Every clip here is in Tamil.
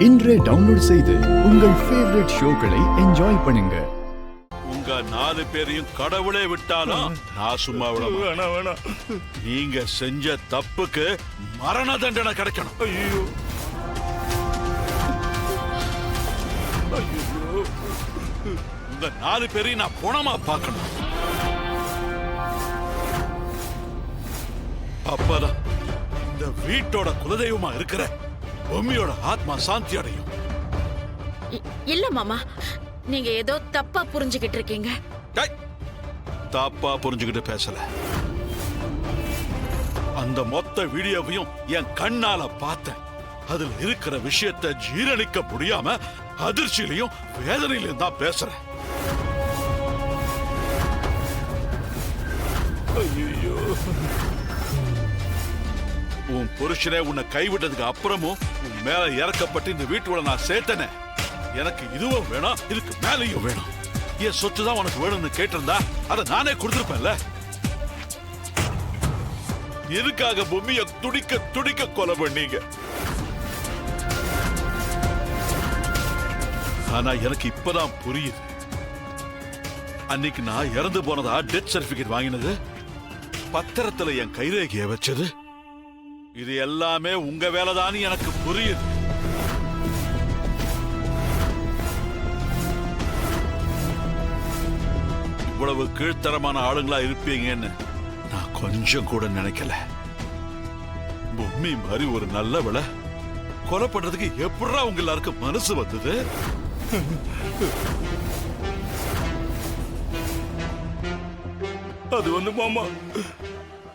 இன்றே டவுன்லோட் செய்து உங்கள் ஃபேவரட் ஷோக்களை என்ஜாய் பண்ணுங்க. உங்க 4 பேரையும் கடவுளே விட்டாலும் நான் சும்மா விட வேணாம். நீங்க செஞ்ச தப்புக்கு மரண தண்டனை கிடைக்கணும். ஐயோ உங்க 4 பேரையும் நான் குணமா பார்க்கணும். அப்பதான் இந்த வீட்டோட குலதெய்வமா இருக்கிற பொம்மியோட ஆத்மா சாந்தி அடையும். இல்ல மாமா, நீங்க ஏதோ தப்பா புரிஞ்சுகிட்டு இருக்கீங்க. தப்பா புரிஞ்சுக்கிட்டு பேசல. அந்த மொத்த வீடியோவையும் என் கண்ணால பார்த்தேன். அதுல இருக்கிற விஷயத்தை ஜீரணிக்க முடியாம அதிர்ச்சியிலையும் வேதனையிலையும் தான் பேசுறேன். ஐயோ, உன் புருஷனே உன்னை கைவிட்டதுக்கு அப்புறமும் உன் மேல இறக்கப்பட்டு இந்த வீட்டுல நான் சேர்த்தனே. எனக்கு இதுவும் வேணும், இதுக்கு மேலையும் வேணும். என் சொத்து தான் உனக்கு வேணும்னு கேட்டிருந்தா அதை நானே கொடுத்திருப்பேன்ல. எதுக்காக பொம்மிய துடிக்க துடிக்க கொலை பண்ணீங்க? ஆனா எனக்கு இப்பதான் புரியுது. அன்னைக்கு நான் இறந்து போனதா டெத் சர்டிபிகேட் வாங்கினது, பத்திரத்துல என் கைரேகைய வச்சது, இது எல்லாமே உங்க வேலைதான் எனக்கு புரியுது. இவ்வளவு கீழ்த்தரமான ஆளுங்களா இருப்பீங்கன்னு நான் கொஞ்சம் கூட நினைக்கல. பொம்மி மாதிரி ஒரு நல்லவளை கொலை பண்றதுக்கு எப்படா உங்க எல்லாருக்கும் மனசு வந்தது? அது வந்து மாமா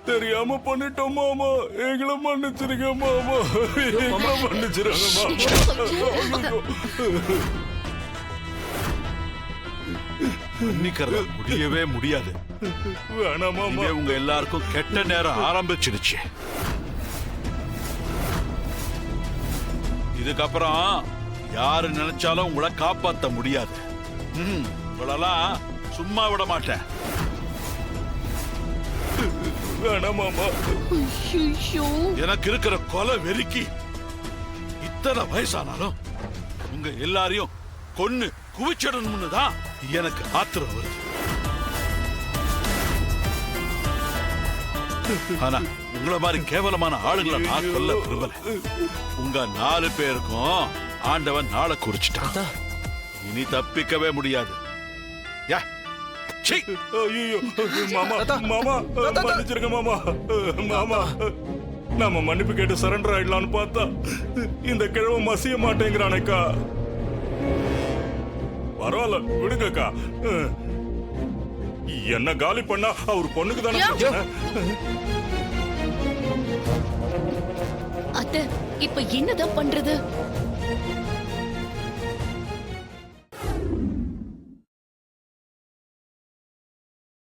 தெரியாம பண்ணிட்டோம் மாமா. எங்களை மன்னிச்சிருங்க மாமா, எங்களை மன்னிச்சிருங்க மாமா. மன்னிக்கிறது முடியவே முடியாது. வேணாம் மாமா. உங்க எல்லாருக்கும் கெட்ட நேரம் ஆரம்பிச்சிடுச்சு. இதுக்கப்புறம் யாரு நினைச்சாலும் உங்களை காப்பாற்ற முடியாது. உங்களெல்லாம் சும்மா விட மாட்டேன். வேணாம் மாமா. எனக்கு இருக்கிற கொலை வெறிக்கு இத்தனை வயசானாலும் உங்க எல்லாரையும் கொன்னு குவிச்சிடணும்னு தான் எனக்கு ஆத்திரம் வருது. ஆனா உங்களை மாதிரி கேவலமான ஆளுங்களை நான் சொல்ல விரும்பல. உங்க 4 பேருக்கும் ஆண்டவன் நாளை குறிச்சிட்டான். இனி தப்பிக்கவே முடியாது. ஐயோ மாமா, மாமா மன்னிச்சிருங்க மாமா. மாமா நாம மன்னிப்பு கேட்டு சரண்டர் ஆயிடலான்னு பார்த்தா இந்த கிழவ மசிய மாட்டேங்கிறானேக்கா. பரவாயில்ல விடுங்கக்கா. என்ன காலி பண்ணா அவர் பொண்ணுக்கு தானே. அத்தை, இப்ப என்னதான் பண்றது?